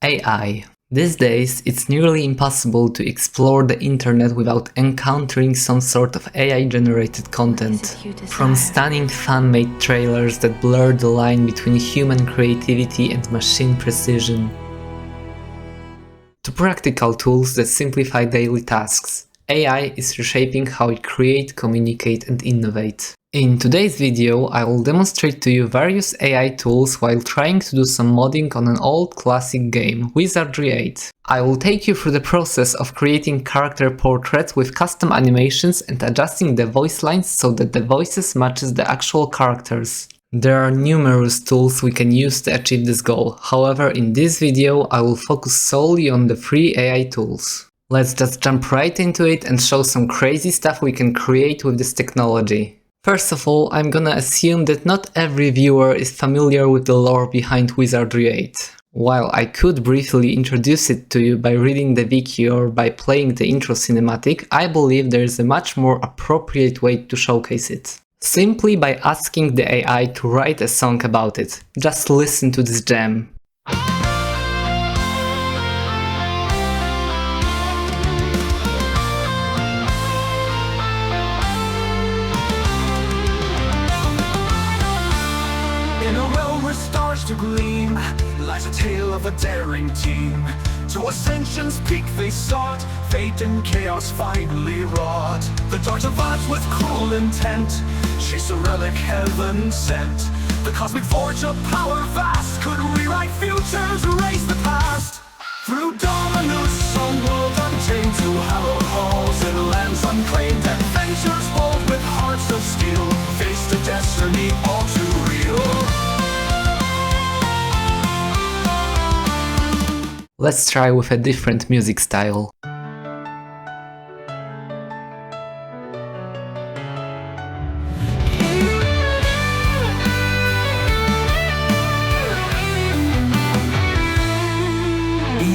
AI. These days, it's nearly impossible to explore the internet without encountering some sort of AI-generated content. From stunning fan-made trailers that blur the line between human creativity and machine precision, to practical tools that simplify daily tasks, AI is reshaping how we create, communicate, and innovate. In today's video, I will demonstrate to you various AI tools while trying to do some modding on an old classic game, Wizardry 8. I will take you through the process of creating character portraits with custom animations and adjusting the voice lines so that the voices matches the actual characters. There are numerous tools we can use to achieve this goal, however in this video I will focus solely on the free AI tools. Let's just jump right into it and show some crazy stuff we can create with this technology. First of all, I'm gonna assume that not every viewer is familiar with the lore behind Wizardry 8. While I could briefly introduce it to you by reading the wiki or by playing the intro cinematic, I believe there is a much more appropriate way to showcase it. Simply by asking the AI to write a song about it. Just listen to this gem. To gleam lies a tale of a daring team. To Ascension's peak they sought, fate and chaos finally wrought. The dark advance with cruel intent, chase a relic heaven sent. The cosmic forge of power vast could rewrite futures, erase the past. Through Dominus, some world untamed, to hallowed halls and lands unclaimed. Adventures bold with hearts of steel, face to destiny all too real. Let's try with a different music style. In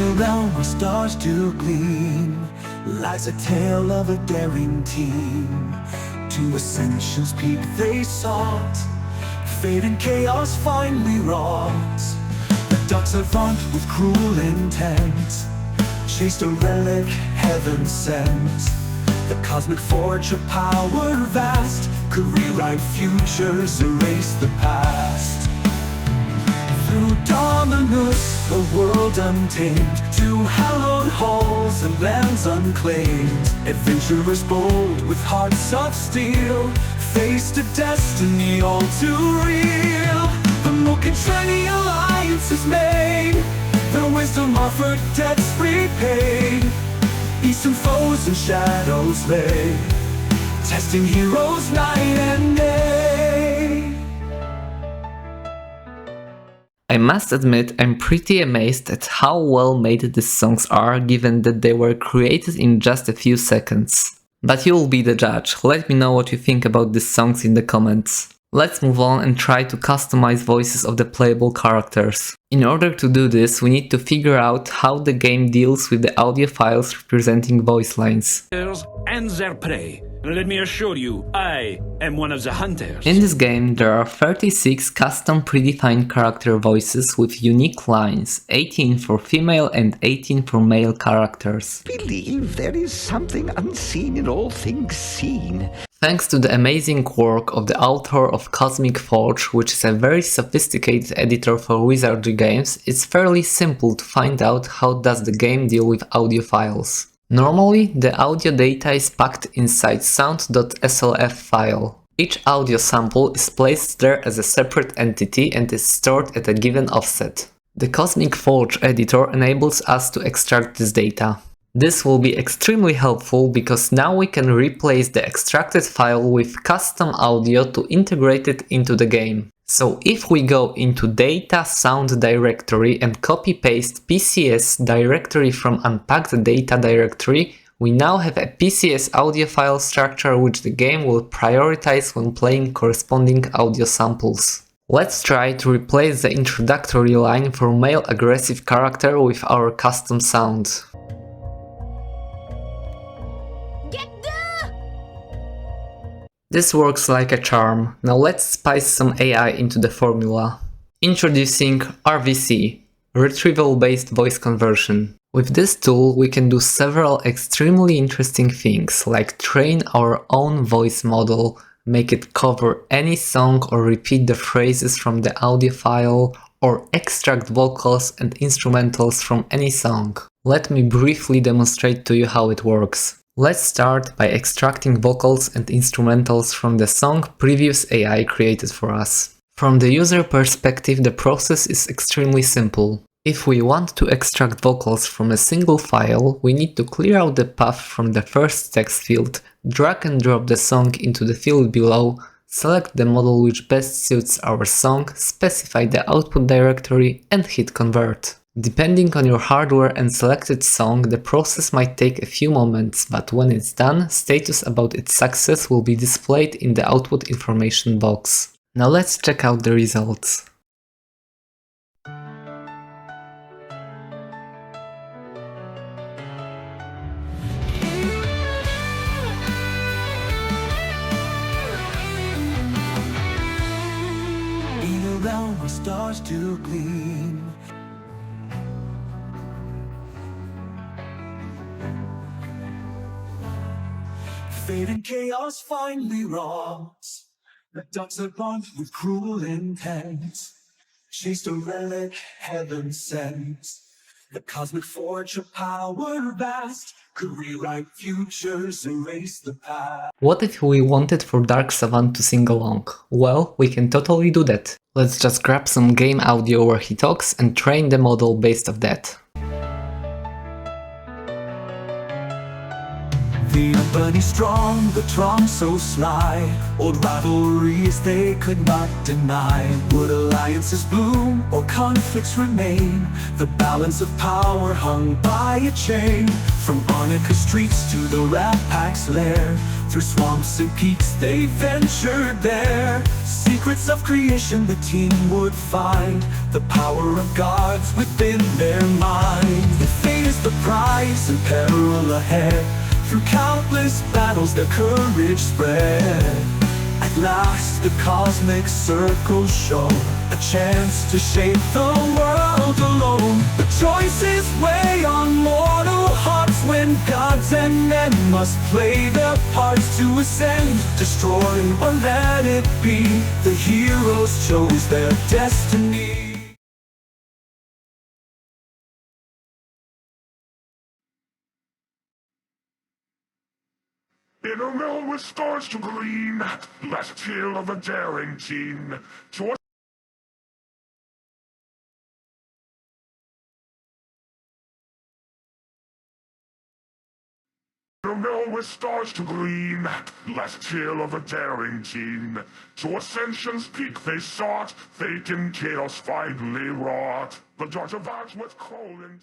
a realm where stars do gleam, lies a tale of a daring team. To Ascension's peak they sought, fate and chaos finally wrought. Ducks avant with cruel intent, chased a relic heaven sent. The cosmic forge of power vast could rewrite futures, erase the past. Through Dominus, a world untamed, to hallowed halls and lands unclaimed. Adventurers bold with hearts of steel, face to destiny all too real. The Mokentreni alliance is made, their wisdom offered, debts repaid. Eastern foes and shadows lay, testing heroes night and day. I must admit I'm pretty amazed at how well made these songs are, given that they were created in just a few seconds. But you'll be the judge, let me know what you think about these songs in the comments. Let's move on and try to customize voices of the playable characters. In order to do this, we need to figure out how the game deals with the audio files representing voice lines. And their prey. Let me assure you, I am one of the hunters. In this game, there are 36 custom predefined character voices with unique lines, 18 for female and 18 for male characters. Believe there is something unseen in all things seen. Thanks to the amazing work of the author of Cosmic Forge, which is a very sophisticated editor for Wizardry games, it's fairly simple to find out how does the game deal with audio files. Normally, the audio data is packed inside sound.slf file. Each audio sample is placed there as a separate entity and is stored at a given offset. The Cosmic Forge editor enables us to extract this data. This will be extremely helpful because now we can replace the extracted file with custom audio to integrate it into the game. So if we go into Data Sound directory and copy-paste PCS directory from Unpacked Data directory, we now have a PCS audio file structure which the game will prioritize when playing corresponding audio samples. Let's try to replace the introductory line for male aggressive character with our custom sound. This works like a charm. Now let's spice some AI into the formula. Introducing RVC, retrieval-based voice conversion. With this tool, we can do several extremely interesting things, like train our own voice model, make it cover any song or repeat the phrases from the audio file, or extract vocals and instrumentals from any song. Let me briefly demonstrate to you how it works. Let's start by extracting vocals and instrumentals from the song previous AI created for us. From the user perspective, the process is extremely simple. If we want to extract vocals from a single file, we need to clear out the path from the first text field, drag and drop the song into the field below, select the model which best suits our song, specify the output directory and hit convert. Depending on your hardware and selected song, the process might take a few moments, but when it's done, status about its success will be displayed in the output information box. Now let's check out the results. In around where stars do gleam, fate and chaos finally wrongs. The dogs are born with cruel intent, chased a relic heaven sends. The cosmic forge of power vast could rewrite futures, erase the past. What if we wanted for Dark Savant to sing along? Well, we can totally do that. Let's just grab some game audio where he talks and train the model based off that. The bunny strong, the Tron so sly. Old rivalries they could not deny. Would alliances bloom or conflicts remain? The balance of power hung by a chain. From Arnica streets to the Rat Pack's lair, through swamps and peaks they ventured there. Secrets of creation the team would find, the power of gods within their mind. If fate is the prize and peril ahead, through countless battles their courage spread. At last the cosmic circles show a chance to shape the world alone. The choices weigh on mortal hearts when gods and men must play their parts to ascend, destroy or let it be. The heroes chose their destiny. In a realm with stars to gleam, last tale of a daring teen. To In a realm with stars to gleam, last tale of a daring teen. To ascension's peak they sought, fate and chaos finally wrought. The dart of arts with cold intent.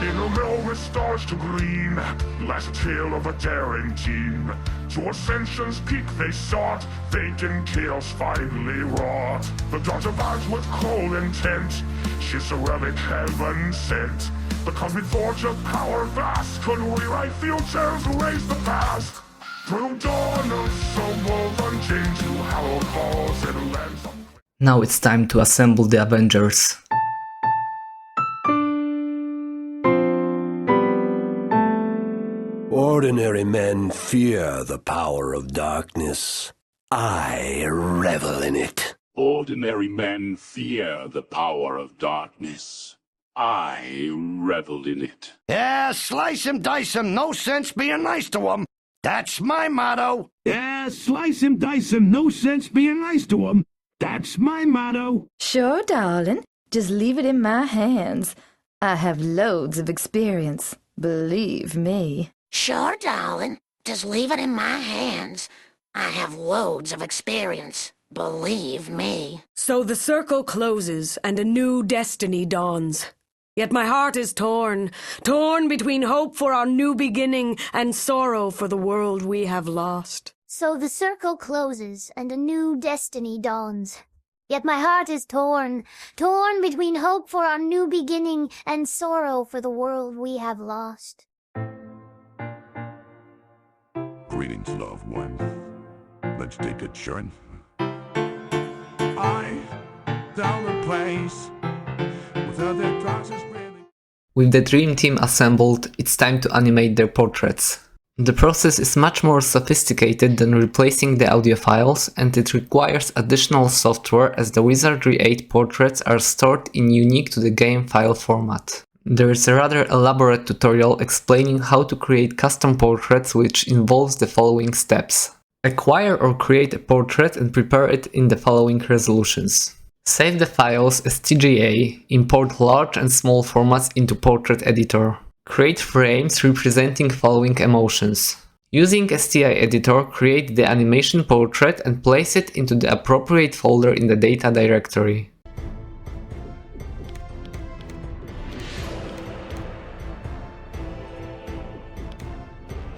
In a realm with stars to gleam, last tale of a daring teen. To ascension's peak they sought, fate and chaos finally wrought. The dart of arts with cold intent, she's a relic heaven sent. The cosmic forge of power vast could rewrite futures, erase the past. Through dawn of soul unchained to hallowed halls and lands. Now it's time to assemble the Avengers. Ordinary men fear the power of darkness. I revel in it. Ordinary men fear the power of darkness. I reveled in it. Yeah, slice 'em, dice 'em, no sense being nice to 'em. That's my motto. Yeah, slice 'em, dice 'em, no sense being nice to 'em. That's my motto. Sure, darling. Just leave it in my hands. I have loads of experience. Believe me. Sure, darling. Just leave it in my hands. I have loads of experience. Believe me. So the circle closes and a new destiny dawns. Yet my heart is torn between hope for our new beginning and sorrow for the world we have lost. So the circle closes and a new destiny dawns. Yet my heart is torn between hope for our new beginning and sorrow for the world we have lost. Greetings, loved one. Let's take a journey. I found a place With the dream team assembled, it's time to animate their portraits. The process is much more sophisticated than replacing the audio files, and it requires additional software as the Wizardry 8 portraits are stored in unique to the game file format. There is a rather elaborate tutorial explaining how to create custom portraits, which involves the following steps. Acquire or create a portrait and prepare it in the following resolutions. Save the files as TGA, import large and small formats into Portrait Editor. Create frames representing following emotions. Using STI Editor, create the animation portrait and place it into the appropriate folder in the data directory.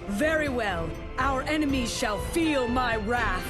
Very well. Our enemies shall feel my wrath.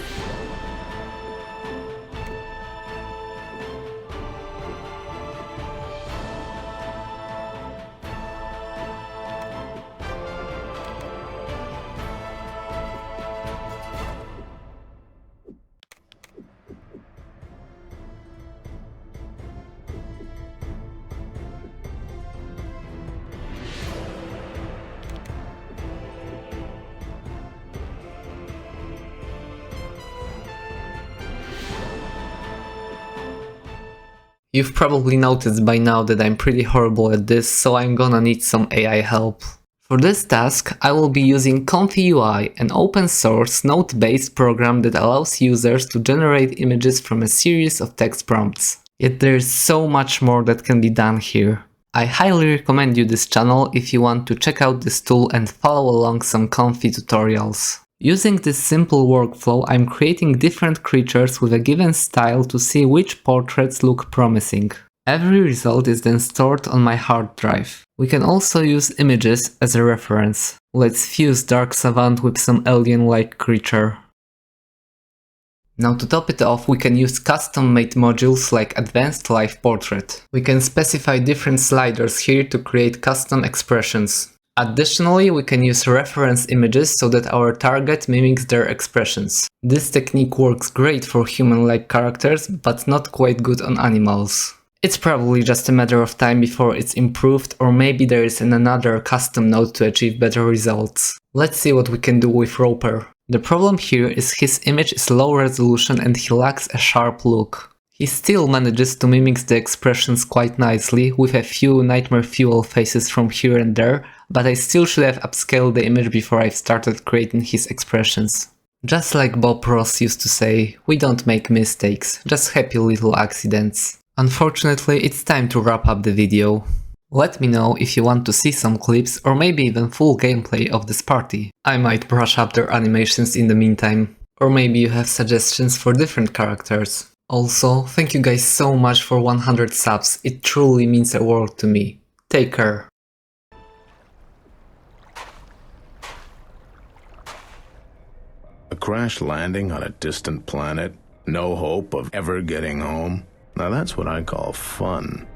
You've probably noticed by now that I'm pretty horrible at this, so I'm gonna need some AI help. For this task, I will be using ComfyUI, an open source, node-based program that allows users to generate images from a series of text prompts. Yet there is so much more that can be done here. I highly recommend you this channel if you want to check out this tool and follow along some Comfy tutorials. Using this simple workflow, I'm creating different creatures with a given style to see which portraits look promising. Every result is then stored on my hard drive. We can also use images as a reference. Let's fuse Dark Savant with some alien-like creature. Now to top it off, we can use custom-made modules like Advanced Live Portrait. We can specify different sliders here to create custom expressions. Additionally, we can use reference images so that our target mimics their expressions. This technique works great for human-like characters, but not quite good on animals. It's probably just a matter of time before it's improved, or maybe there is another custom node to achieve better results. Let's see what we can do with Roper. The problem here is his image is low resolution and he lacks a sharp look. He still manages to mimic the expressions quite nicely, with a few Nightmare Fuel faces from here and there, but I still should have upscaled the image before I started creating his expressions. Just like Bob Ross used to say, we don't make mistakes, just happy little accidents. Unfortunately, it's time to wrap up the video. Let me know if you want to see some clips or maybe even full gameplay of this party. I might brush up their animations in the meantime. Or maybe you have suggestions for different characters. Also, thank you guys so much for 100 subs, it truly means a world to me. Take care. A crash landing on a distant planet, no hope of ever getting home. Now that's what I call fun.